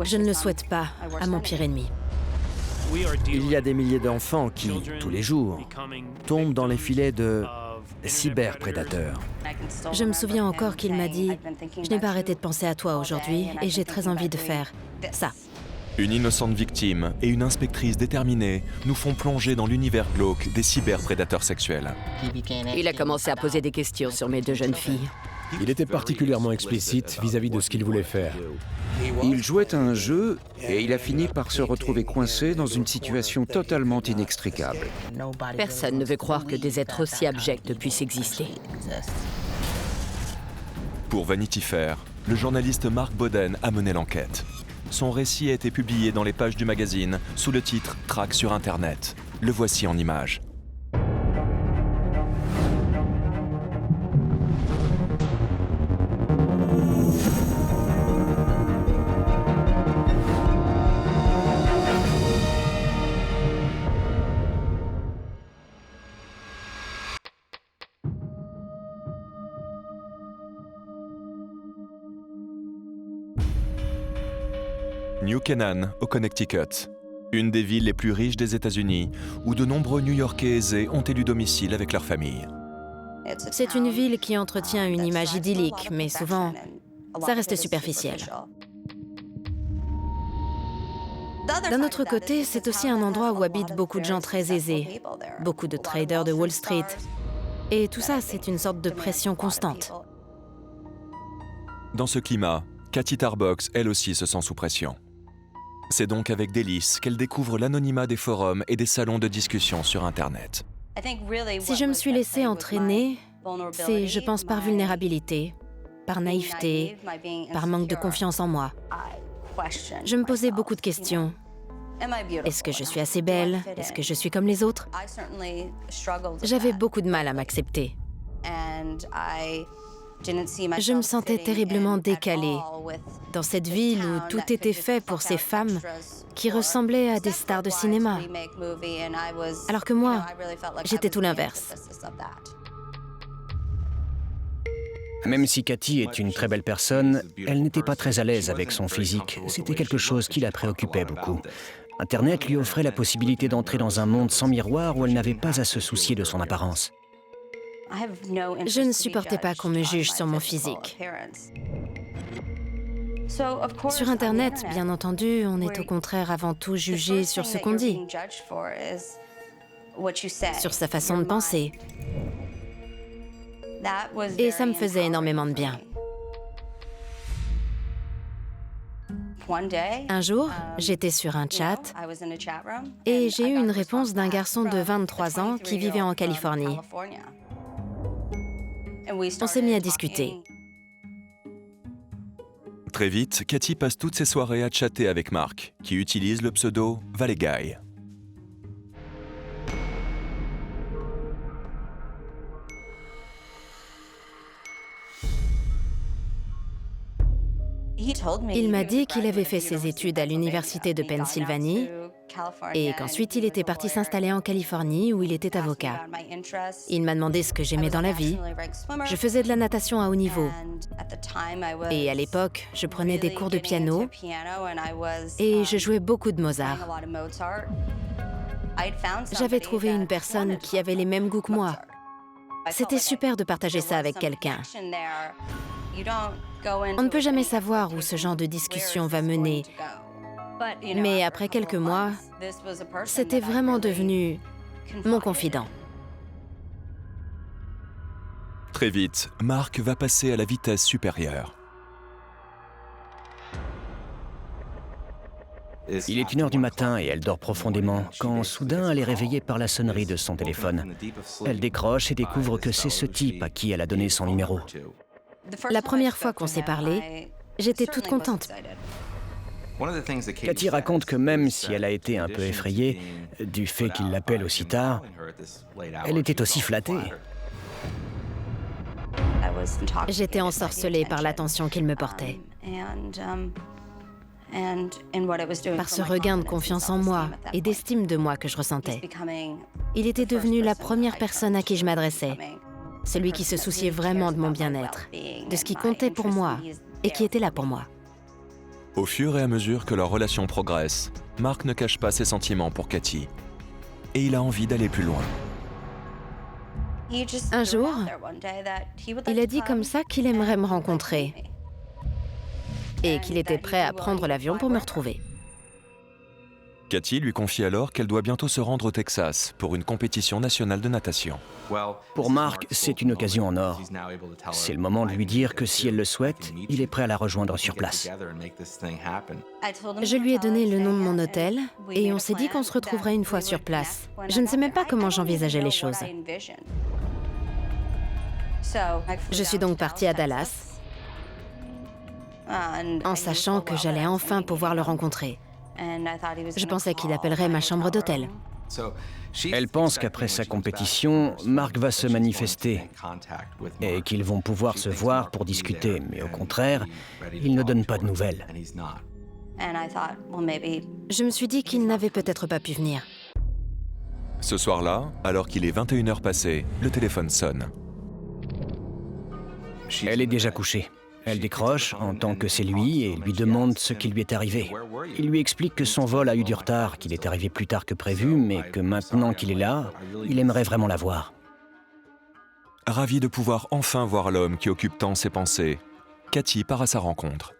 Je ne le souhaite pas à mon pire ennemi. Il y a des milliers d'enfants qui, tous les jours, tombent dans les filets de cyberprédateurs. Je me souviens encore qu'il m'a dit « Je n'ai pas arrêté de penser à toi aujourd'hui et j'ai très envie de faire ça ». Une innocente victime et une inspectrice déterminée nous font plonger dans l'univers glauque des cyberprédateurs sexuels. Il a commencé à poser des questions sur mes 2 jeunes filles. Il était particulièrement explicite vis-à-vis de ce qu'il voulait faire. Il jouait à un jeu et il a fini par se retrouver coincé dans une situation totalement inextricable. Personne ne veut croire que des êtres aussi abjects puissent exister. Pour Vanity Fair, le journaliste Mark Boden a mené l'enquête. Son récit a été publié dans les pages du magazine sous le titre « Traque sur Internet ». Le voici en images. New Canaan, au Connecticut, une des villes les plus riches des États-Unis, où de nombreux New-Yorkais aisés ont élu domicile avec leur famille. C'est une ville qui entretient une image idyllique, mais souvent, ça reste superficiel. D'un autre côté, c'est aussi un endroit où habitent beaucoup de gens très aisés, beaucoup de traders de Wall Street. Et tout ça, c'est une sorte de pression constante. Dans ce climat, Kathy Tarbox, elle aussi, se sent sous pression. C'est donc avec délice qu'elle découvre l'anonymat des forums et des salons de discussion sur Internet. Si je me suis laissée entraîner, c'est, je pense, par vulnérabilité, par naïveté, par manque de confiance en moi. Je me posais beaucoup de questions. Est-ce que je suis assez belle? Est-ce que je suis comme les autres? J'avais beaucoup de mal à m'accepter. Je me sentais terriblement décalée dans cette ville où tout était fait pour ces femmes qui ressemblaient à des stars de cinéma. Alors que moi, j'étais tout l'inverse. Même si Kathy est une très belle personne, elle n'était pas très à l'aise avec son physique. C'était quelque chose qui la préoccupait beaucoup. Internet lui offrait la possibilité d'entrer dans un monde sans miroir où elle n'avait pas à se soucier de son apparence. Je ne supportais pas qu'on me juge sur mon physique. Sur Internet, bien entendu, on est au contraire avant tout jugé sur ce qu'on dit, sur sa façon de penser. Et ça me faisait énormément de bien. Un jour, j'étais sur un chat et j'ai eu une réponse d'un garçon de 23 ans qui vivait en Californie. On s'est mis à discuter. Très vite, Kathy passe toutes ses soirées à chatter avec Mark, qui utilise le pseudo Valley Guy. Il m'a dit qu'il avait fait ses études à l'université de Pennsylvanie et qu'ensuite il était parti s'installer en Californie où il était avocat. Il m'a demandé ce que j'aimais dans la vie. Je faisais de la natation à haut niveau. Et à l'époque, je prenais des cours de piano et je jouais beaucoup de Mozart. J'avais trouvé une personne qui avait les mêmes goûts que moi. C'était super de partager ça avec quelqu'un. On ne peut jamais savoir où ce genre de discussion va mener. Mais après quelques mois, c'était vraiment devenu mon confident. Très vite, Mark va passer à la vitesse supérieure. Il est 1h du matin et elle dort profondément quand soudain elle est réveillée par la sonnerie de son téléphone. Elle décroche et découvre que c'est ce type à qui elle a donné son numéro. La première fois qu'on s'est parlé, j'étais toute contente. Kathy raconte que même si elle a été un peu effrayée du fait qu'il l'appelle aussi tard, elle était aussi flattée. J'étais ensorcelée par l'attention qu'il me portait. Par ce regain de confiance en moi et d'estime de moi que je ressentais. Il était devenu la première personne à qui je m'adressais. Celui qui se souciait vraiment de mon bien-être, de ce qui comptait pour moi et qui était là pour moi. Au fur et à mesure que leur relation progresse, Mark ne cache pas ses sentiments pour Katie. Et il a envie d'aller plus loin. Un jour, il a dit comme ça qu'il aimerait me rencontrer et qu'il était prêt à prendre l'avion pour me retrouver. Katie lui confie alors qu'elle doit bientôt se rendre au Texas pour une compétition nationale de natation. Pour Mark, c'est une occasion en or. C'est le moment de lui dire que si elle le souhaite, il est prêt à la rejoindre sur place. Je lui ai donné le nom de mon hôtel et on s'est dit qu'on se retrouverait une fois sur place. Je ne sais même pas comment j'envisageais les choses. Je suis donc partie à Dallas en sachant que j'allais enfin pouvoir le rencontrer. Je pensais qu'il appellerait ma chambre d'hôtel. Elle pense qu'après sa compétition, Mark va se manifester et qu'ils vont pouvoir se voir pour discuter, mais au contraire, il ne donne pas de nouvelles. Je me suis dit qu'il n'avait peut-être pas pu venir. Ce soir-là, alors qu'il est 21h passé, le téléphone sonne. Elle est déjà couchée. Elle décroche, entend que c'est lui et lui demande ce qui lui est arrivé. Il lui explique que son vol a eu du retard, qu'il est arrivé plus tard que prévu, mais que maintenant qu'il est là, il aimerait vraiment la voir. Ravi de pouvoir enfin voir l'homme qui occupe tant ses pensées, Katie part à sa rencontre.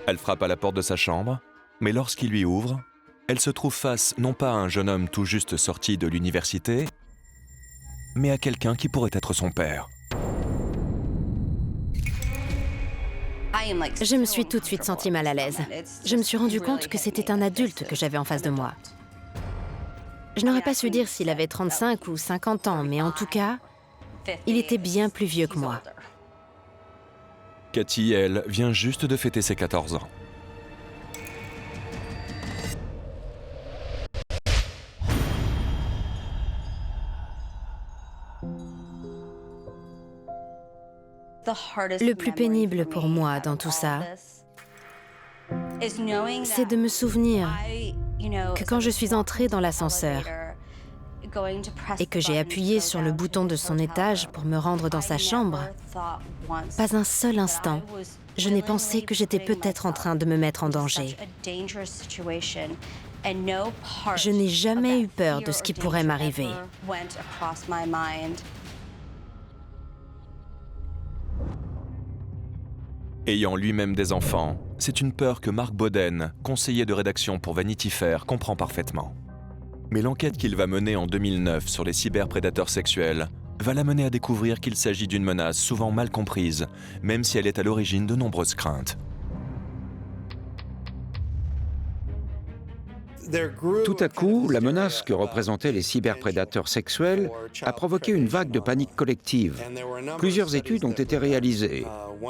Elle frappe à la porte de sa chambre, mais lorsqu'il lui ouvre, elle se trouve face non pas à un jeune homme tout juste sorti de l'université, mais à quelqu'un qui pourrait être son père. Je me suis tout de suite sentie mal à l'aise. Je me suis rendu compte que c'était un adulte que j'avais en face de moi. Je n'aurais pas su dire s'il avait 35 ou 50 ans, mais en tout cas, il était bien plus vieux que moi. Katie, elle, vient juste de fêter ses 14 ans. Le plus pénible pour moi dans tout ça, c'est de me souvenir que quand je suis entrée dans l'ascenseur et que j'ai appuyé sur le bouton de son étage pour me rendre dans sa chambre, pas un seul instant, je n'ai pensé que j'étais peut-être en train de me mettre en danger. Je n'ai jamais eu peur de ce qui pourrait m'arriver. Ayant lui-même des enfants, c'est une peur que Mark Boden, conseiller de rédaction pour Vanity Fair, comprend parfaitement. Mais l'enquête qu'il va mener en 2009 sur les cyberprédateurs sexuels va l'amener à découvrir qu'il s'agit d'une menace souvent mal comprise, même si elle est à l'origine de nombreuses craintes. Tout à coup, la menace que représentaient les cyberprédateurs sexuels a provoqué une vague de panique collective. Plusieurs études ont été réalisées.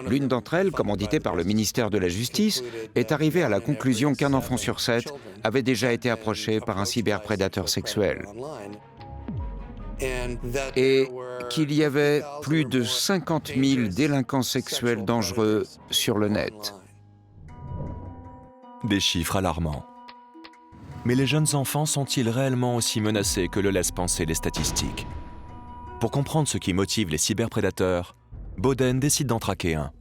L'une d'entre elles, commanditée par le ministère de la Justice, est arrivée à la conclusion qu'un enfant sur 7 avait déjà été approché par un cyberprédateur sexuel. Et qu'il y avait plus de 50 000 délinquants sexuels dangereux sur le net. Des chiffres alarmants. Mais les jeunes enfants sont-ils réellement aussi menacés que le laissent penser les statistiques? Pour comprendre ce qui motive les cyberprédateurs, Boden décide d'en traquer un.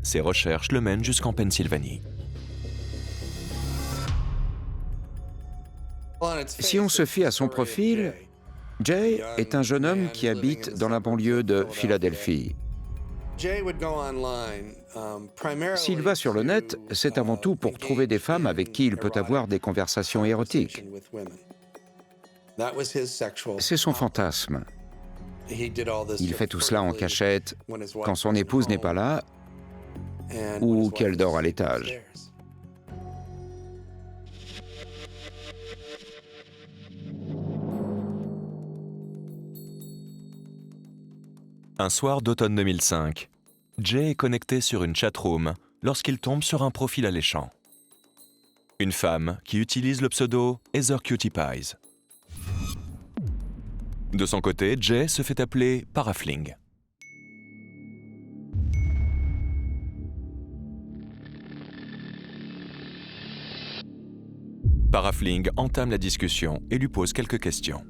Ses recherches le mènent jusqu'en Pennsylvanie. Si on se fie à son profil, Jay est un jeune homme qui habite dans la banlieue de Philadelphie. S'il va sur le net, c'est avant tout pour trouver des femmes avec qui il peut avoir des conversations érotiques. C'est son fantasme. Il fait tout cela en cachette quand son épouse n'est pas là ou qu'elle dort à l'étage. Un soir d'automne 2005, Jay est connecté sur une chatroom lorsqu'il tombe sur un profil alléchant. Une femme qui utilise le pseudo Heather Cutie Pies. De son côté, Jay se fait appeler Parafling. Parafling entame la discussion et lui pose quelques questions.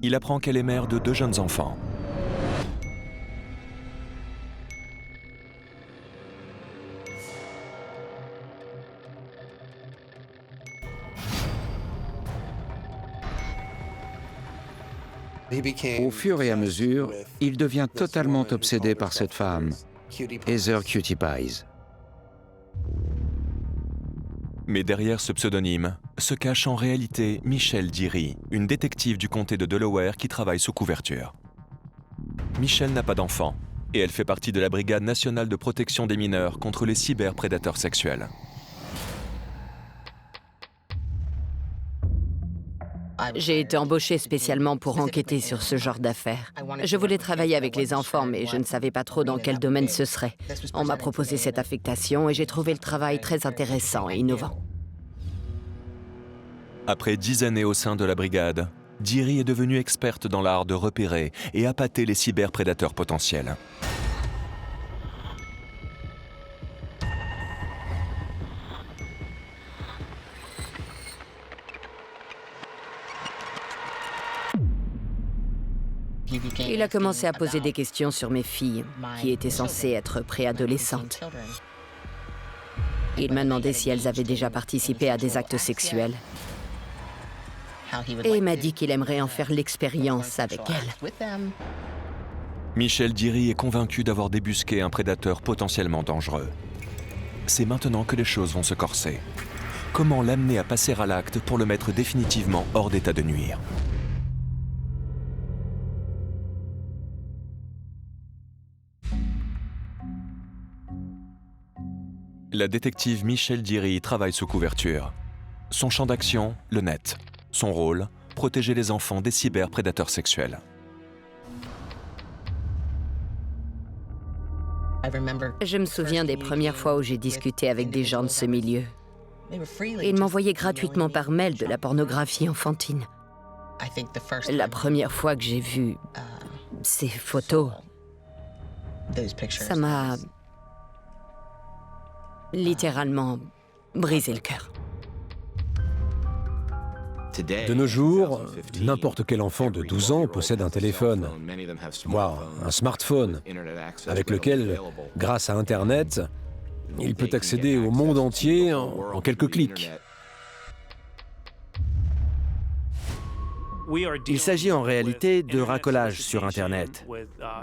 Il apprend qu'elle est mère de 2 jeunes enfants. Au fur et à mesure, il devient totalement obsédé par cette femme, Heather Cutie Pies. Mais derrière ce pseudonyme se cache en réalité Michelle Deary, une détective du comté de Delaware qui travaille sous couverture. Michelle n'a pas d'enfant et elle fait partie de la Brigade nationale de protection des mineurs contre les cyberprédateurs sexuels. J'ai été embauchée spécialement pour enquêter sur ce genre d'affaires. Je voulais travailler avec les enfants, mais je ne savais pas trop dans quel domaine ce serait. On m'a proposé cette affectation et j'ai trouvé le travail très intéressant et innovant. Après 10 années au sein de la brigade, Deary est devenue experte dans l'art de repérer et appâter les cyberprédateurs potentiels. Il a commencé à poser des questions sur mes filles, qui étaient censées être préadolescentes. Il m'a demandé si elles avaient déjà participé à des actes sexuels. Et il m'a dit qu'il aimerait en faire l'expérience avec elles. Michelle Deary est convaincue d'avoir débusqué un prédateur potentiellement dangereux. C'est maintenant que les choses vont se corser. Comment l'amener à passer à l'acte pour le mettre définitivement hors d'état de nuire ? La détective Michelle Deary travaille sous couverture. Son champ d'action, le net. Son rôle, protéger les enfants des cyberprédateurs sexuels. Je me souviens des premières fois où j'ai discuté avec des gens de ce milieu. Ils m'envoyaient gratuitement par mail de la pornographie enfantine. La première fois que j'ai vu ces photos, ça m'a littéralement brisé le cœur. De nos jours, n'importe quel enfant de 12 ans possède un téléphone, voire un smartphone, avec lequel, grâce à Internet, il peut accéder au monde entier en quelques clics. Il s'agit en réalité de racolage sur Internet.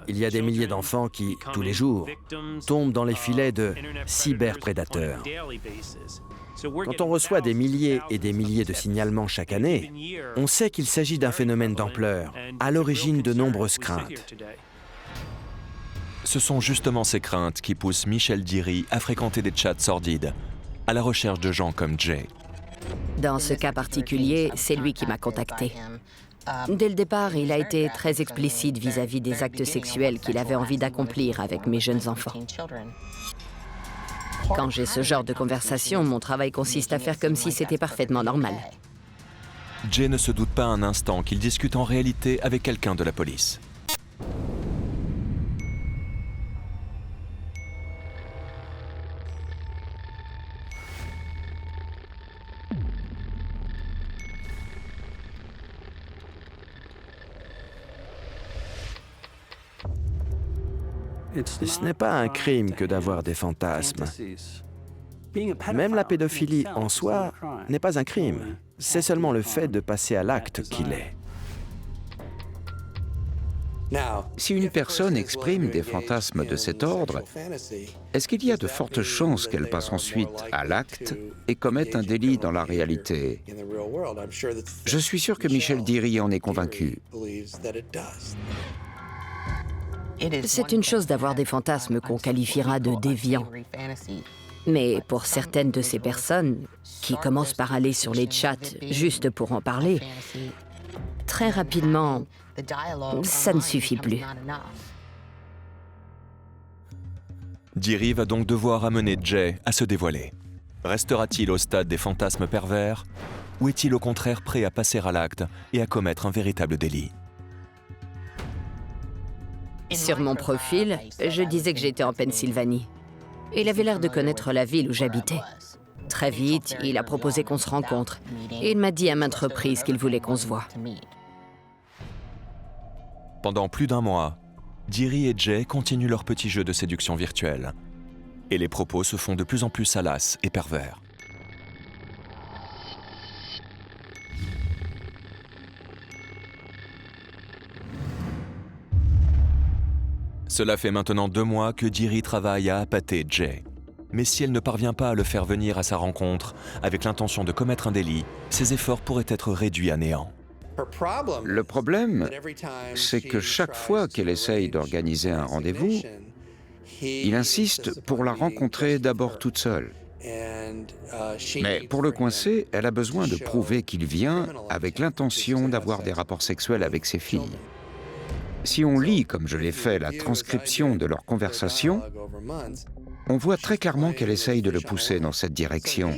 Il y a des milliers d'enfants qui, tous les jours, tombent dans les filets de cyberprédateurs. Quand on reçoit des milliers et des milliers de signalements chaque année, on sait qu'il s'agit d'un phénomène d'ampleur, à l'origine de nombreuses craintes. Ce sont justement ces craintes qui poussent Michelle Deary à fréquenter des chats sordides, à la recherche de gens comme Jay. Dans ce cas particulier, c'est lui qui m'a contacté. Dès le départ, il a été très explicite vis-à-vis des actes sexuels qu'il avait envie d'accomplir avec mes jeunes enfants. Quand j'ai ce genre de conversation, mon travail consiste à faire comme si c'était parfaitement normal. Jay ne se doute pas un instant qu'il discute en réalité avec quelqu'un de la police. Ce n'est pas un crime que d'avoir des fantasmes. Même la pédophilie en soi n'est pas un crime. C'est seulement le fait de passer à l'acte qui l'est. Si une personne exprime des fantasmes de cet ordre, est-ce qu'il y a de fortes chances qu'elle passe ensuite à l'acte et commette un délit dans la réalité? Je suis sûr que Michelle Deary en est convaincue. C'est une chose d'avoir des fantasmes qu'on qualifiera de déviants. Mais pour certaines de ces personnes, qui commencent par aller sur les chats juste pour en parler, très rapidement, ça ne suffit plus. Deary va donc devoir amener Jay à se dévoiler. Restera-t-il au stade des fantasmes pervers ou est-il au contraire prêt à passer à l'acte et à commettre un véritable délit? Sur mon profil, je disais que j'étais en Pennsylvanie. Il avait l'air de connaître la ville où j'habitais. Très vite, il a proposé qu'on se rencontre. Et il m'a dit à maintes reprises qu'il voulait qu'on se voie. Pendant plus d'un mois, Deary et Jay continuent leur petit jeu de séduction virtuelle. Et les propos se font de plus en plus salaces et pervers. Cela fait maintenant 2 mois que Diri travaille à appâter Jay. Mais si elle ne parvient pas à le faire venir à sa rencontre avec l'intention de commettre un délit, ses efforts pourraient être réduits à néant. Le problème, c'est que chaque fois qu'elle essaye d'organiser un rendez-vous, il insiste pour la rencontrer d'abord toute seule. Mais pour le coincer, elle a besoin de prouver qu'il vient avec l'intention d'avoir des rapports sexuels avec ses filles. Si on lit, comme je l'ai fait, la transcription de leur conversation, on voit très clairement qu'elle essaye de le pousser dans cette direction.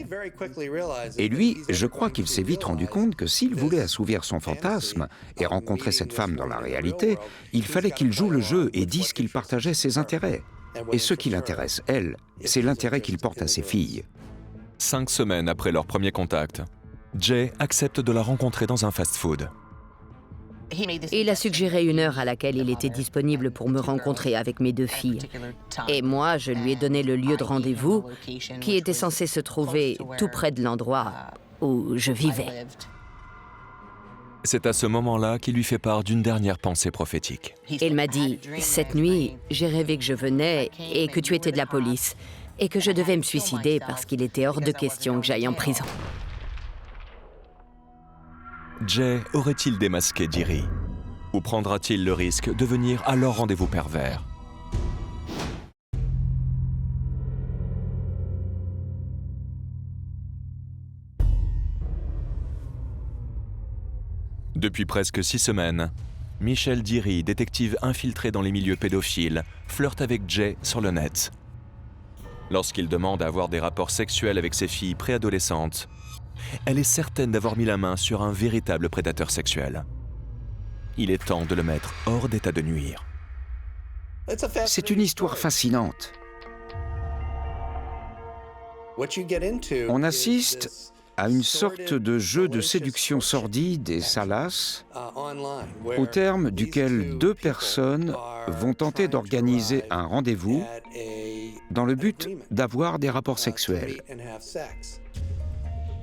Et lui, je crois qu'il s'est vite rendu compte que s'il voulait assouvir son fantasme et rencontrer cette femme dans la réalité, il fallait qu'il joue le jeu et dise qu'il partageait ses intérêts. Et ce qui l'intéresse, elle, c'est l'intérêt qu'il porte à ses filles. 5 semaines après leur premier contact, Jay accepte de la rencontrer dans un fast-food. Il a suggéré une heure à laquelle il était disponible pour me rencontrer avec mes 2 filles. Et moi, je lui ai donné le lieu de rendez-vous qui était censé se trouver tout près de l'endroit où je vivais. C'est à ce moment-là qu'il lui fait part d'une dernière pensée prophétique. Il m'a dit, « Cette nuit, j'ai rêvé que je venais et que tu étais de la police et que je devais me suicider parce qu'il était hors de question que j'aille en prison. » Jay aurait-il démasqué Diri? Ou prendra-t-il le risque de venir à leur rendez-vous pervers? Depuis presque 6 semaines, Michel Diri, détective infiltré dans les milieux pédophiles, flirte avec Jay sur le net. Lorsqu'il demande à avoir des rapports sexuels avec ses filles préadolescentes, elle est certaine d'avoir mis la main sur un véritable prédateur sexuel. Il est temps de le mettre hors d'état de nuire. C'est une histoire fascinante. On assiste à une sorte de jeu de séduction sordide et salace, au terme duquel 2 personnes vont tenter d'organiser un rendez-vous dans le but d'avoir des rapports sexuels.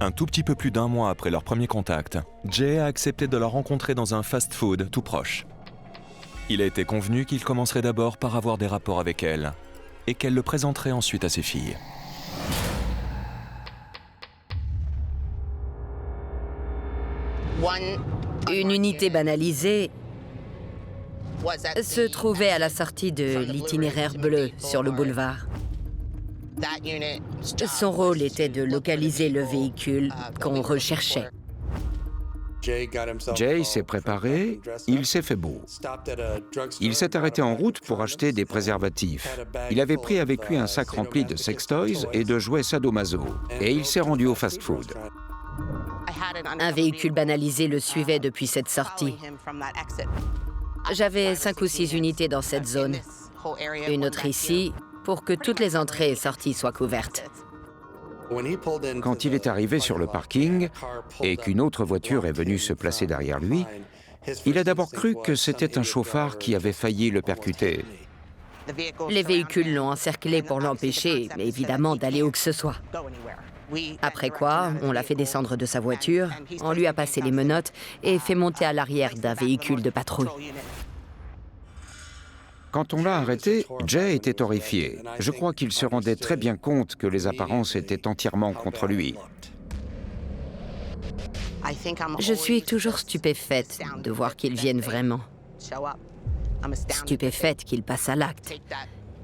Un tout petit peu plus d'1 mois après leur premier contact, Jay a accepté de la rencontrer dans un fast-food tout proche. Il a été convenu qu'il commencerait d'abord par avoir des rapports avec elle et qu'elle le présenterait ensuite à ses filles. Une unité banalisée se trouvait à la sortie de l'itinéraire bleu sur le boulevard. Son rôle était de localiser le véhicule qu'on recherchait. Jay s'est préparé, il s'est fait beau. Il s'est arrêté en route pour acheter des préservatifs. Il avait pris avec lui un sac rempli de sextoys et de jouets sadomaso. Et il s'est rendu au fast-food. Un véhicule banalisé le suivait depuis cette sortie. J'avais 5 ou 6 unités dans cette zone. Une autre ici, pour que toutes les entrées et sorties soient couvertes. Quand il est arrivé sur le parking et qu'une autre voiture est venue se placer derrière lui, il a d'abord cru que c'était un chauffard qui avait failli le percuter. Les véhicules l'ont encerclé pour l'empêcher, évidemment, d'aller où que ce soit. Après quoi, on l'a fait descendre de sa voiture, on lui a passé les menottes et fait monter à l'arrière d'un véhicule de patrouille. Quand on l'a arrêté, Jay était horrifié. Je crois qu'il se rendait très bien compte que les apparences étaient entièrement contre lui. Je suis toujours stupéfaite de voir qu'ils viennent vraiment. Stupéfaite qu'ils passent à l'acte,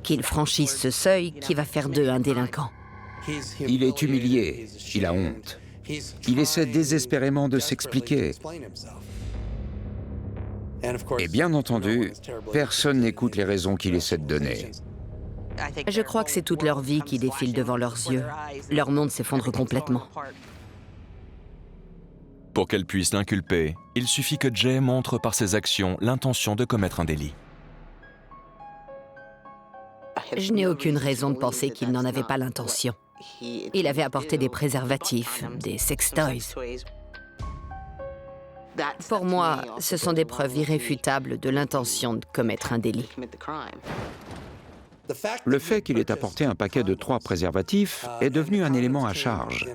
qu'ils franchissent ce seuil qui va faire d'eux un délinquant. Il est humilié, il a honte. Il essaie désespérément de s'expliquer. Et bien entendu, personne n'écoute les raisons qu'il essaie de donner. Je crois que c'est toute leur vie qui défile devant leurs yeux. Leur monde s'effondre complètement. Pour qu'elle puisse l'inculper, il suffit que Jay montre par ses actions l'intention de commettre un délit. Je n'ai aucune raison de penser qu'il n'en avait pas l'intention. Il avait apporté des préservatifs, des sextoys. Pour moi, ce sont des preuves irréfutables de l'intention de commettre un délit. Le fait qu'il ait apporté un paquet de 3 préservatifs est devenu un élément à charge.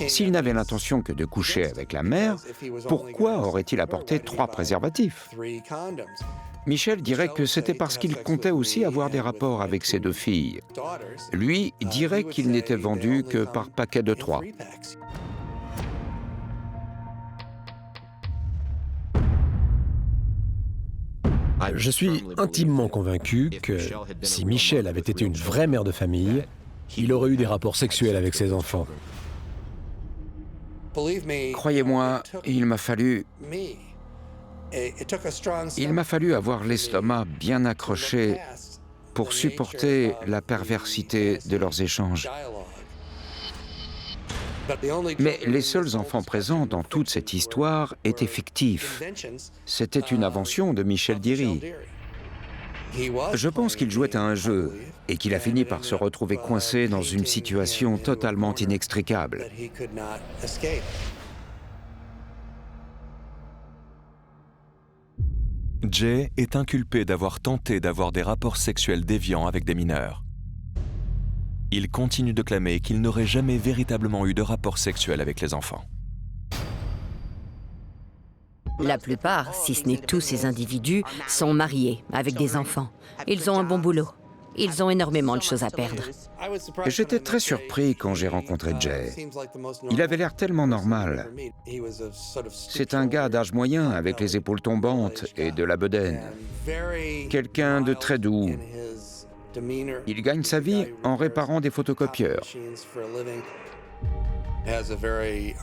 S'il n'avait l'intention que de coucher avec la mère, pourquoi aurait-il apporté 3 préservatifs? Michel dirait que c'était parce qu'il comptait aussi avoir des rapports avec ses 2 filles. Lui dirait qu'il n'était vendu que par paquet de 3. Je suis intimement convaincu que si Michel avait été une vraie mère de famille, il aurait eu des rapports sexuels avec ses enfants. Croyez-moi, il m'a fallu avoir l'estomac bien accroché pour supporter la perversité de leurs échanges. Mais les seuls enfants présents dans toute cette histoire étaient fictifs. C'était une invention de Michel Diry. Je pense qu'il jouait à un jeu et qu'il a fini par se retrouver coincé dans une situation totalement inextricable. Jay est inculpé d'avoir tenté d'avoir des rapports sexuels déviants avec des mineurs. Il continue de clamer qu'il n'aurait jamais véritablement eu de rapport sexuel avec les enfants. La plupart, si ce n'est tous ces individus, sont mariés, avec des enfants. Ils ont un bon boulot. Ils ont énormément de choses à perdre. J'étais très surpris quand j'ai rencontré Jay. Il avait l'air tellement normal. C'est un gars d'âge moyen avec les épaules tombantes et de la bedaine. Quelqu'un de très doux. Il gagne sa vie en réparant des photocopieurs.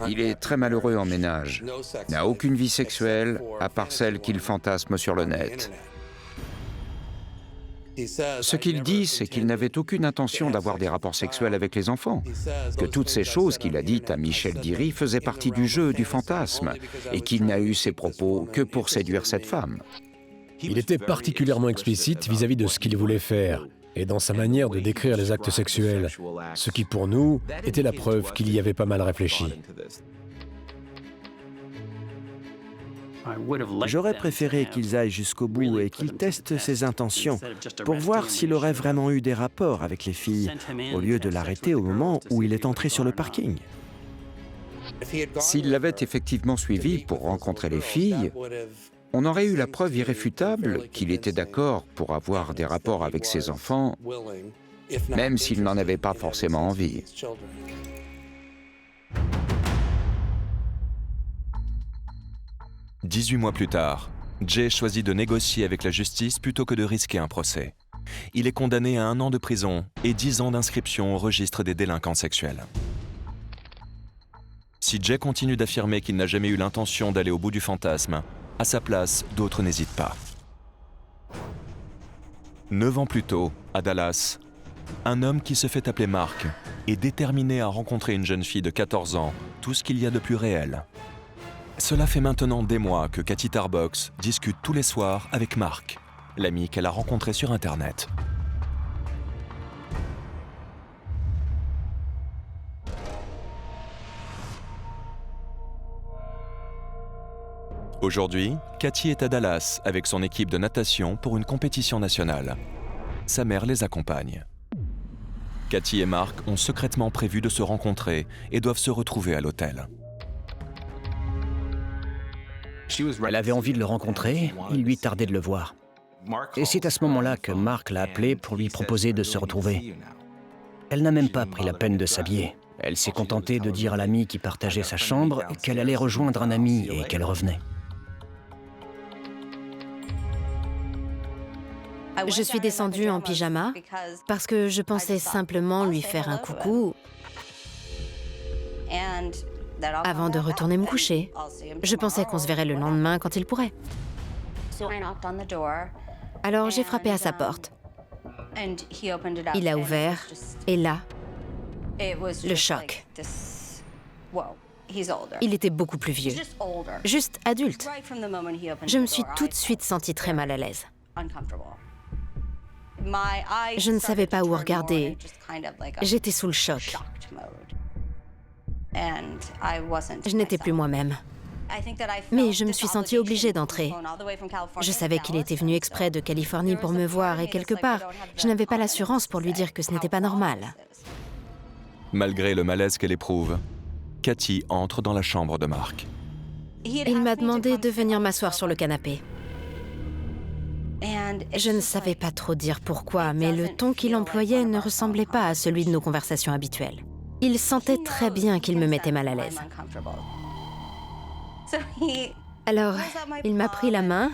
Il est très malheureux en ménage, n'a aucune vie sexuelle à part celle qu'il fantasme sur le net. Ce qu'il dit, c'est qu'il n'avait aucune intention d'avoir des rapports sexuels avec les enfants, que toutes ces choses qu'il a dites à Michel Diry faisaient partie du jeu, du fantasme, et qu'il n'a eu ces propos que pour séduire cette femme. Il était particulièrement explicite vis-à-vis de ce qu'il voulait faire et dans sa manière de décrire les actes sexuels, ce qui pour nous était la preuve qu'il y avait pas mal réfléchi. J'aurais préféré qu'ils aillent jusqu'au bout et qu'ils testent ses intentions pour voir s'il aurait vraiment eu des rapports avec les filles, au lieu de l'arrêter au moment où il est entré sur le parking. S'il l'avait effectivement suivi pour rencontrer les filles, on aurait eu la preuve irréfutable qu'il était d'accord pour avoir des rapports avec ses enfants, même s'il n'en avait pas forcément envie. « 18 mois plus tard, Jay choisit de négocier avec la justice plutôt que de risquer un procès. Il est condamné à 1 an de prison et 10 ans d'inscription au registre des délinquants sexuels. Si Jay continue d'affirmer qu'il n'a jamais eu l'intention d'aller au bout du fantasme, à sa place, d'autres n'hésitent pas. 9 ans plus tôt, à Dallas, un homme qui se fait appeler Mark est déterminé à rencontrer une jeune fille de 14 ans, tout ce qu'il y a de plus réel. Cela fait maintenant des mois que Kathy Tarbox discute tous les soirs avec Mark, l'ami qu'elle a rencontré sur Internet. Aujourd'hui, Kathy est à Dallas avec son équipe de natation pour une compétition nationale. Sa mère les accompagne. Kathy et Mark ont secrètement prévu de se rencontrer et doivent se retrouver à l'hôtel. Elle avait envie de le rencontrer, il lui tardait de le voir. Et c'est à ce moment-là que Mark l'a appelée pour lui proposer de se retrouver. Elle n'a même pas pris la peine de s'habiller. Elle s'est contentée de dire à l'ami qui partageait sa chambre qu'elle allait rejoindre un ami et qu'elle revenait. Je suis descendue en pyjama parce que je pensais simplement lui faire un coucou avant de retourner me coucher. Je pensais qu'on se verrait le lendemain quand il pourrait. Alors j'ai frappé à sa porte. Il a ouvert et là, le choc. Il était beaucoup plus vieux, juste adulte. Je me suis tout de suite sentie très mal à l'aise. Je ne savais pas où regarder. J'étais sous le choc. Je n'étais plus moi-même. Mais je me suis sentie obligée d'entrer. Je savais qu'il était venu exprès de Californie pour me voir et quelque part, je n'avais pas l'assurance pour lui dire que ce n'était pas normal. Malgré le malaise qu'elle éprouve, Kathy entre dans la chambre de Mark. Il m'a demandé de venir m'asseoir sur le canapé. Je ne savais pas trop dire pourquoi, mais le ton qu'il employait ne ressemblait pas à celui de nos conversations habituelles. Il sentait très bien qu'il me mettait mal à l'aise. Alors, il m'a pris la main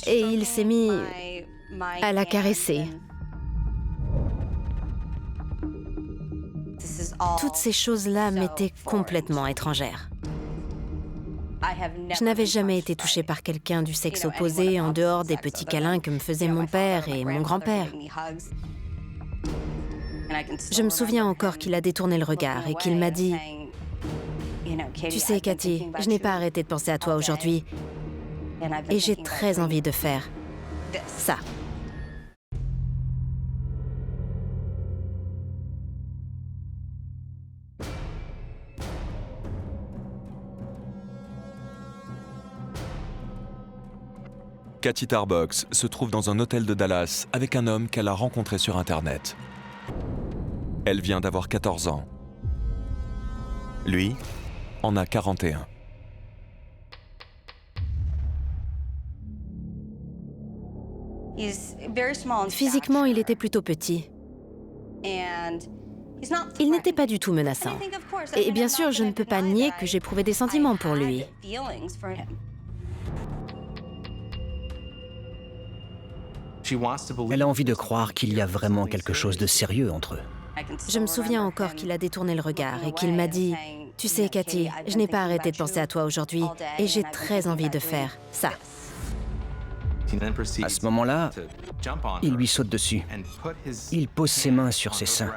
et il s'est mis à la caresser. Toutes ces choses-là m'étaient complètement étrangères. Je n'avais jamais été touchée par quelqu'un du sexe opposé en dehors des petits câlins que me faisaient mon père et mon grand-père. Je me souviens encore qu'il a détourné le regard et qu'il m'a dit « Tu sais, Cathy, je n'ai pas arrêté de penser à toi aujourd'hui et j'ai très envie de faire ça. » Cathy Tarbox se trouve dans un hôtel de Dallas avec un homme qu'elle a rencontré sur Internet. Elle vient d'avoir 14 ans. Lui en a 41. Physiquement, il était plutôt petit. Il n'était pas du tout menaçant. Et bien sûr, je ne peux pas nier que j'éprouvais des sentiments pour lui. Elle a envie de croire qu'il y a vraiment quelque chose de sérieux entre eux. Je me souviens encore qu'il a détourné le regard et qu'il m'a dit « Tu sais, Cathy, je n'ai pas arrêté de penser à toi aujourd'hui et j'ai très envie de faire ça. » À ce moment-là, il lui saute dessus. Il pose ses mains sur ses seins.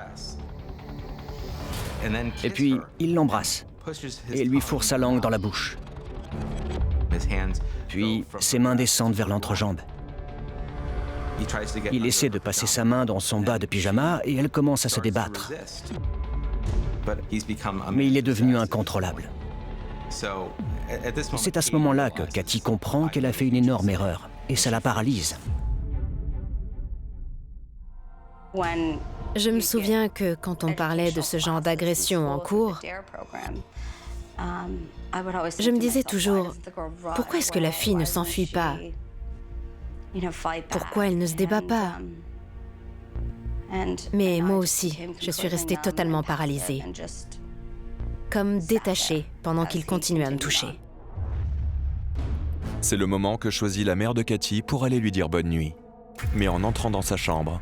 Et puis, il l'embrasse et lui fourre sa langue dans la bouche. Puis, ses mains descendent vers l'entrejambe. Il essaie de passer sa main dans son bas de pyjama et elle commence à se débattre. Mais il est devenu incontrôlable. C'est à ce moment-là que Cathy comprend qu'elle a fait une énorme erreur et ça la paralyse. Je me souviens que quand on parlait de ce genre d'agression en cours, je me disais toujours « Pourquoi est-ce que la fille ne s'enfuit pas ? Pourquoi elle ne se débat pas ?» Mais moi aussi, je suis restée totalement paralysée, comme détachée pendant qu'il continuait à me toucher. C'est le moment que choisit la mère de Cathy pour aller lui dire bonne nuit. Mais en entrant dans sa chambre,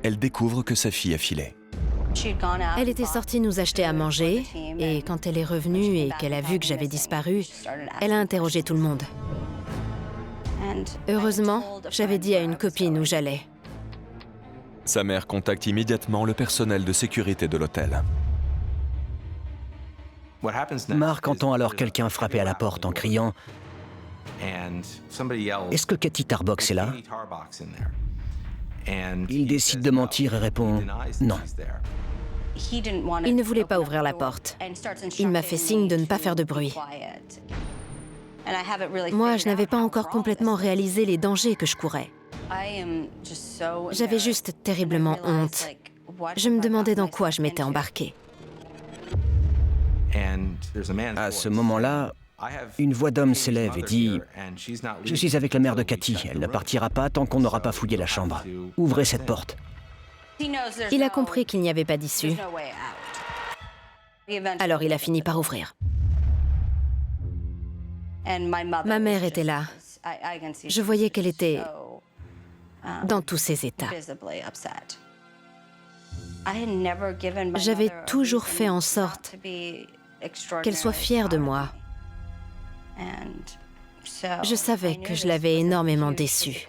elle découvre que sa fille a filé. Elle était sortie nous acheter à manger, et quand elle est revenue et qu'elle a vu que j'avais disparu, elle a interrogé tout le monde. Heureusement, j'avais dit à une copine où j'allais. Sa mère contacte immédiatement le personnel de sécurité de l'hôtel. Mark entend alors quelqu'un frapper à la porte en criant « Est-ce que Cathy Tarbox est là ?» Il décide de mentir et répond « Non ». Il ne voulait pas ouvrir la porte. Il m'a fait signe de ne pas faire de bruit. Moi, je n'avais pas encore complètement réalisé les dangers que je courais. J'avais juste terriblement honte. Je me demandais dans quoi je m'étais embarquée. À ce moment-là, une voix d'homme s'élève et dit « Je suis avec la mère de Cathy, elle ne partira pas tant qu'on n'aura pas fouillé la chambre. Ouvrez cette porte. » Il a compris qu'il n'y avait pas d'issue. Alors il a fini par ouvrir. Ma mère était là. Je voyais qu'elle était dans tous ses états. J'avais toujours fait en sorte qu'elle soit fière de moi. Je savais que je l'avais énormément déçue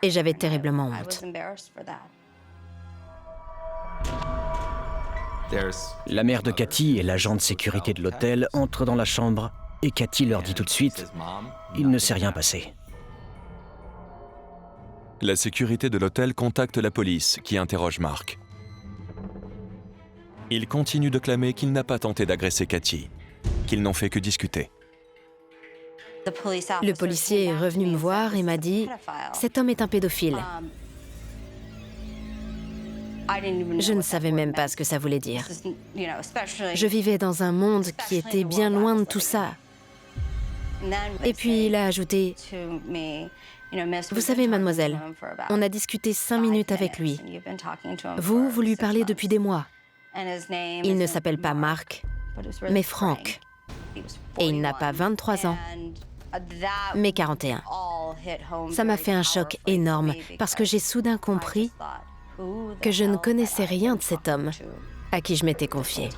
et j'avais terriblement honte. La mère de Cathy et l'agent de sécurité de l'hôtel entrent dans la chambre et Cathy leur dit tout de suite « Il ne s'est rien passé ». La sécurité de l'hôtel contacte la police qui interroge Mark. Il continue de clamer qu'il n'a pas tenté d'agresser Cathy, qu'ils n'ont fait que discuter. Le policier est revenu me voir et m'a dit « Cet homme est un pédophile ». Je ne savais même pas ce que ça voulait dire. Je vivais dans un monde qui était bien loin de tout ça. Et puis il a ajouté Vous savez, mademoiselle, on a discuté 5 minutes avec lui. Vous lui parlez depuis des mois. Il ne s'appelle pas Mark, mais Frank. Et il n'a pas 23 ans, mais 41. Ça m'a fait un choc énorme parce que j'ai soudain compris que je ne connaissais rien de cet homme à qui je m'étais confiée.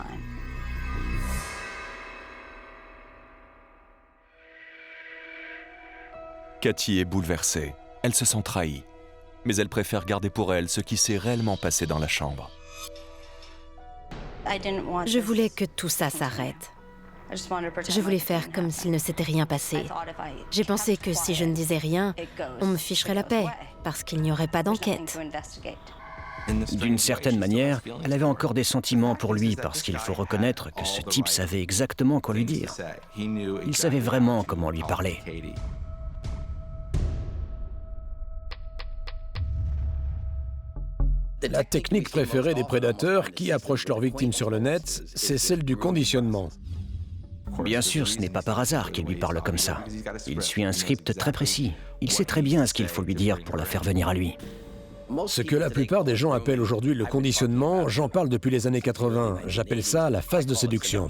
Cathy est bouleversée. Elle se sent trahie. Mais elle préfère garder pour elle ce qui s'est réellement passé dans la chambre. Je voulais que tout ça s'arrête. Je voulais faire comme s'il ne s'était rien passé. J'ai pensé que si je ne disais rien, on me ficherait la paix, parce qu'il n'y aurait pas d'enquête. D'une certaine manière, elle avait encore des sentiments pour lui parce qu'il faut reconnaître que ce type savait exactement quoi lui dire. Il savait vraiment comment lui parler. La technique préférée des prédateurs qui approchent leurs victimes sur le net, c'est celle du conditionnement. Bien sûr, ce n'est pas par hasard qu'il lui parle comme ça. Il suit un script très précis. Il sait très bien ce qu'il faut lui dire pour la faire venir à lui. Ce que la plupart des gens appellent aujourd'hui le conditionnement, j'en parle depuis les années 80. J'appelle ça la phase de séduction.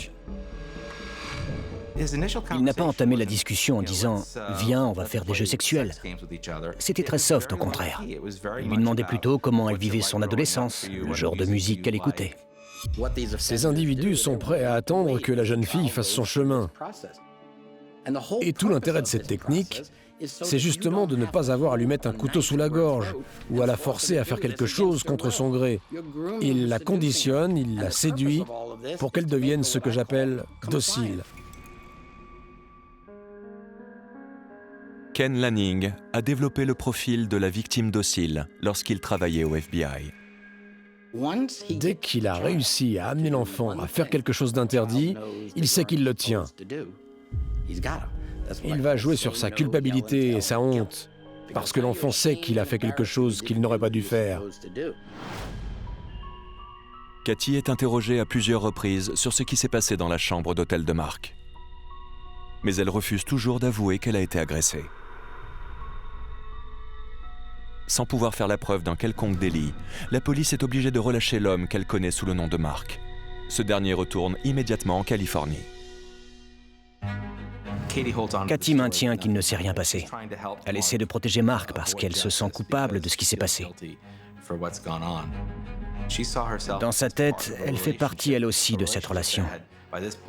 Il n'a pas entamé la discussion en disant « Viens, on va faire des jeux sexuels ». C'était très soft, au contraire. Il lui demandait plutôt comment elle vivait son adolescence, le genre de musique qu'elle écoutait. Ces individus sont prêts à attendre que la jeune fille fasse son chemin. Et tout l'intérêt de cette technique, c'est justement de ne pas avoir à lui mettre un couteau sous la gorge ou à la forcer à faire quelque chose contre son gré. Il la conditionne, il la séduit pour qu'elle devienne ce que j'appelle docile. Ken Lanning a développé le profil de la victime docile lorsqu'il travaillait au FBI. Dès qu'il a réussi à amener l'enfant à faire quelque chose d'interdit, il sait qu'il le tient. Il va jouer sur sa culpabilité et sa honte, parce que l'enfant sait qu'il a fait quelque chose qu'il n'aurait pas dû faire. Cathy est interrogée à plusieurs reprises sur ce qui s'est passé dans la chambre d'hôtel de Mark. Mais elle refuse toujours d'avouer qu'elle a été agressée. Sans pouvoir faire la preuve d'un quelconque délit, la police est obligée de relâcher l'homme qu'elle connaît sous le nom de Mark. Ce dernier retourne immédiatement en Californie. Cathy maintient qu'il ne s'est rien passé. Elle essaie de protéger Mark parce qu'elle se sent coupable de ce qui s'est passé. Dans sa tête, elle fait partie elle aussi de cette relation.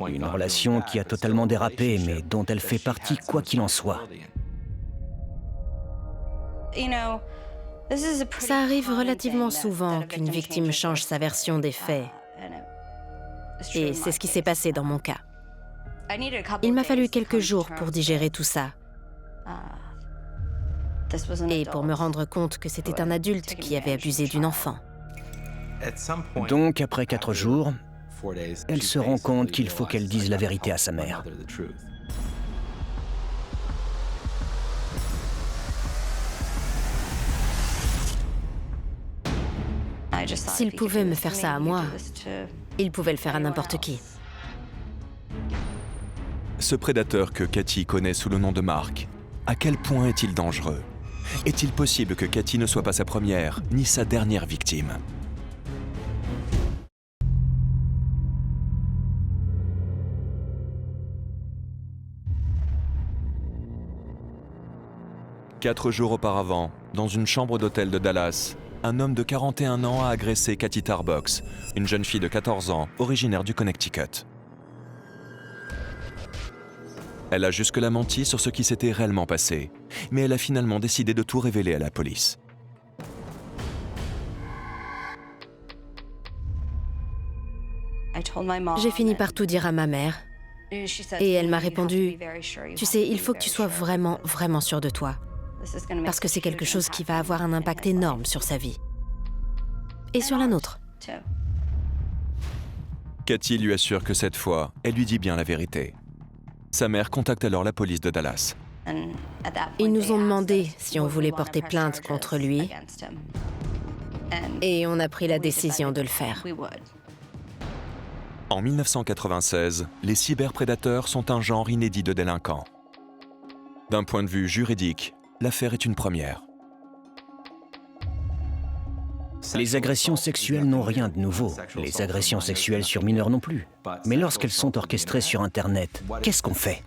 Une relation qui a totalement dérapé, mais dont elle fait partie quoi qu'il en soit. Ça arrive relativement souvent qu'une victime change sa version des faits. Et c'est ce qui s'est passé dans mon cas. Il m'a fallu quelques jours pour digérer tout ça. Et pour me rendre compte que c'était un adulte qui avait abusé d'une enfant. Donc, après 4 jours, elle se rend compte qu'il faut qu'elle dise la vérité à sa mère. S'il pouvait me faire ça à moi, il pouvait le faire à n'importe qui. Ce prédateur que Cathy connaît sous le nom de Mark, à quel point est-il dangereux? Est-il possible que Cathy ne soit pas sa première, ni sa dernière victime? Quatre jours auparavant, dans une chambre d'hôtel de Dallas, un homme de 41 ans a agressé Cathy Tarbox, une jeune fille de 14 ans, originaire du Connecticut. Elle a jusque-là menti sur ce qui s'était réellement passé, mais elle a finalement décidé de tout révéler à la police. J'ai fini par tout dire à ma mère. Et elle m'a répondu, « Tu sais, il faut que tu sois vraiment, vraiment sûre de toi. Parce que c'est quelque chose qui va avoir un impact énorme sur sa vie. Et sur la nôtre. » Cathy lui assure que cette fois, elle lui dit bien la vérité. Sa mère contacte alors la police de Dallas. Ils nous ont demandé si on voulait porter plainte contre lui. Et on a pris la décision de le faire. En 1996, les cyberprédateurs sont un genre inédit de délinquants. D'un point de vue juridique, l'affaire est une première. Les agressions sexuelles n'ont rien de nouveau. Les agressions sexuelles sur mineurs non plus. Mais lorsqu'elles sont orchestrées sur Internet, qu'est-ce qu'on fait?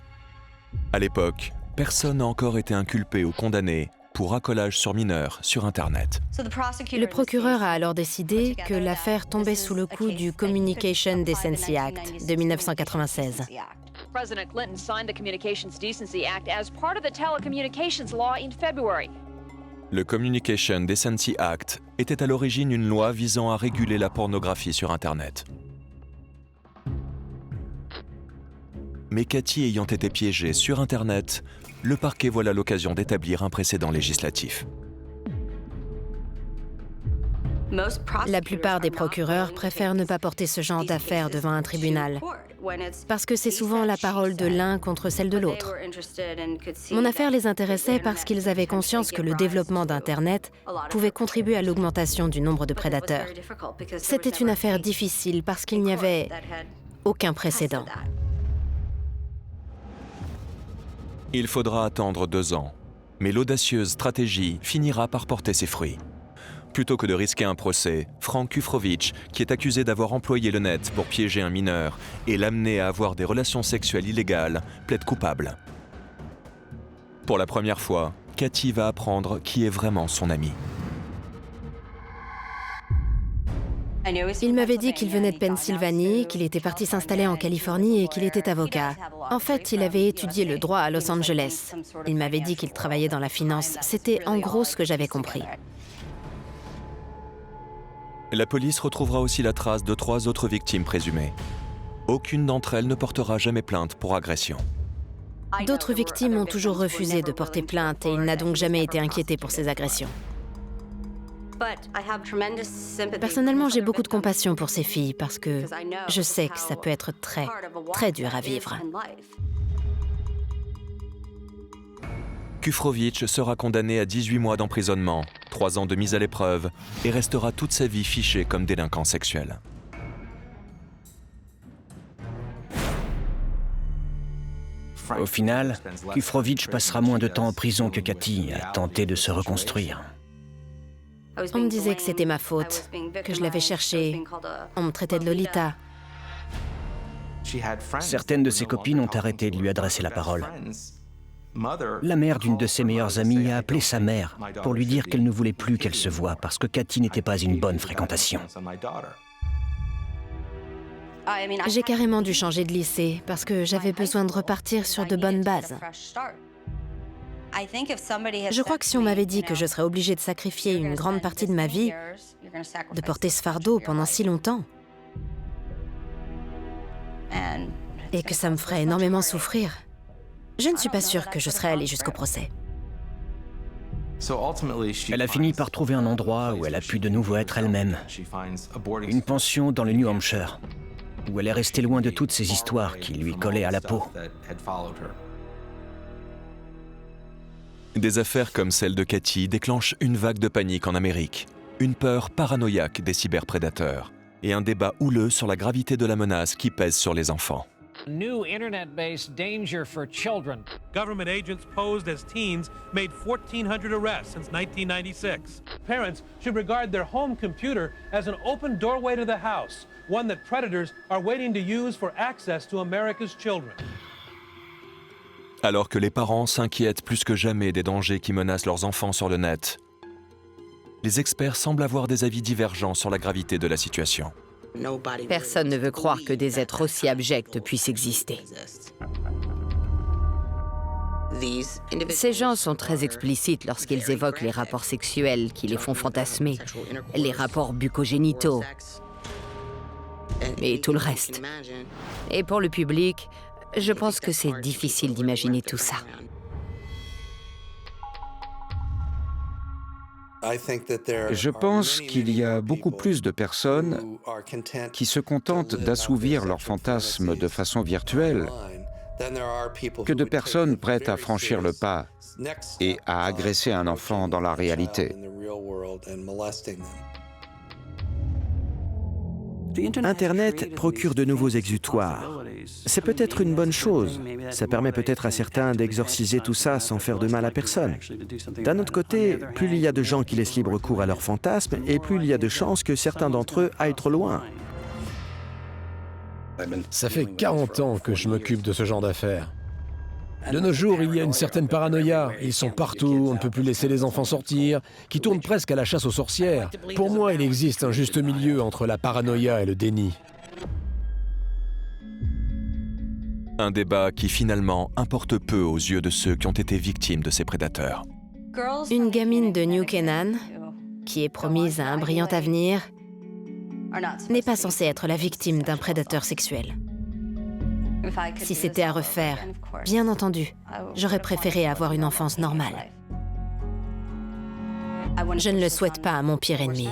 À l'époque, personne n'a encore été inculpé ou condamné pour racolage sur mineurs sur Internet. Le procureur a alors décidé que l'affaire tombait sous le coup du Communication Decency Act de 1996. President Clinton signed the Communications Decency Act as part of the telecommunications law in February. Le Communication Decency Act était à l'origine une loi visant à réguler la pornographie sur Internet. Mais Cathy ayant été piégée sur Internet, le parquet voit l'occasion d'établir un précédent législatif. La plupart des procureurs préfèrent ne pas porter ce genre d'affaires devant un tribunal, parce que c'est souvent la parole de l'un contre celle de l'autre. Mon affaire les intéressait parce qu'ils avaient conscience que le développement d'Internet pouvait contribuer à l'augmentation du nombre de prédateurs. C'était une affaire difficile parce qu'il n'y avait aucun précédent. Il faudra attendre 2 ans, mais l'audacieuse stratégie finira par porter ses fruits. Plutôt que de risquer un procès, Frank Kufrovich, qui est accusé d'avoir employé le net pour piéger un mineur et l'amener à avoir des relations sexuelles illégales, plaide coupable. Pour la première fois, Cathy va apprendre qui est vraiment son ami. Il m'avait dit qu'il venait de Pennsylvanie, qu'il était parti s'installer en Californie et qu'il était avocat. En fait, il avait étudié le droit à Los Angeles. Il m'avait dit qu'il travaillait dans la finance. C'était en gros ce que j'avais compris. La police retrouvera aussi la trace de 3 autres victimes présumées. Aucune d'entre elles ne portera jamais plainte pour agression. D'autres victimes ont toujours refusé de porter plainte et il n'a donc jamais été inquiété pour ces agressions. Personnellement, j'ai beaucoup de compassion pour ces filles parce que je sais que ça peut être très, très dur à vivre. Kufrovich sera condamné à 18 mois d'emprisonnement, 3 ans de mise à l'épreuve et restera toute sa vie fiché comme délinquant sexuel. Au final, Kufrovich passera moins de temps en prison que Cathy à tenter de se reconstruire. On me disait que c'était ma faute, que je l'avais cherché. On me traitait de Lolita. Certaines de ses copines ont arrêté de lui adresser la parole. La mère d'une de ses meilleures amies a appelé sa mère pour lui dire qu'elle ne voulait plus qu'elle se voie parce que Cathy n'était pas une bonne fréquentation. J'ai carrément dû changer de lycée parce que j'avais besoin de repartir sur de bonnes bases. Je crois que si on m'avait dit que je serais obligée de sacrifier une grande partie de ma vie, de porter ce fardeau pendant si longtemps, et que ça me ferait énormément souffrir, je ne suis pas sûre que je serais allée jusqu'au procès. Elle a fini par trouver un endroit où elle a pu de nouveau être elle-même. Une pension dans le New Hampshire, où elle est restée loin de toutes ces histoires qui lui collaient à la peau. Des affaires comme celle de Cathy déclenchent une vague de panique en Amérique, une peur paranoïaque des cyberprédateurs et un débat houleux sur la gravité de la menace qui pèse sur les enfants. New internet-based danger for children. Government agents posed as teens made 1,400 arrests since 1996. Parents should regard their home computer as an open doorway to the house, one that predators are waiting to use for access to America's children. Alors que les parents s'inquiètent plus que jamais des dangers qui menacent leurs enfants sur le net, les experts semblent avoir des avis divergents sur la gravité de la situation. Personne ne veut croire que des êtres aussi abjects puissent exister. Ces gens sont très explicites lorsqu'ils évoquent les rapports sexuels qui les font fantasmer, les rapports bucco-génitaux et tout le reste. Et pour le public, je pense que c'est difficile d'imaginer tout ça. Je pense qu'il y a beaucoup plus de personnes qui se contentent d'assouvir leurs fantasmes de façon virtuelle que de personnes prêtes à franchir le pas et à agresser un enfant dans la réalité. Internet procure de nouveaux exutoires. C'est peut-être une bonne chose. Ça permet peut-être à certains d'exorciser tout ça sans faire de mal à personne. D'un autre côté, plus il y a de gens qui laissent libre cours à leurs fantasmes, et plus il y a de chances que certains d'entre eux aillent trop loin. Ça fait 40 ans que je m'occupe de ce genre d'affaires. De nos jours, il y a une certaine paranoïa. Ils sont partout, on ne peut plus laisser les enfants sortir, qui tournent presque à la chasse aux sorcières. Pour moi, il existe un juste milieu entre la paranoïa et le déni. Un débat qui finalement importe peu aux yeux de ceux qui ont été victimes de ces prédateurs. Une gamine de New Canaan, qui est promise à un brillant avenir, n'est pas censée être la victime d'un prédateur sexuel. Si c'était à refaire, bien entendu, j'aurais préféré avoir une enfance normale. Je ne le souhaite pas à mon pire ennemi.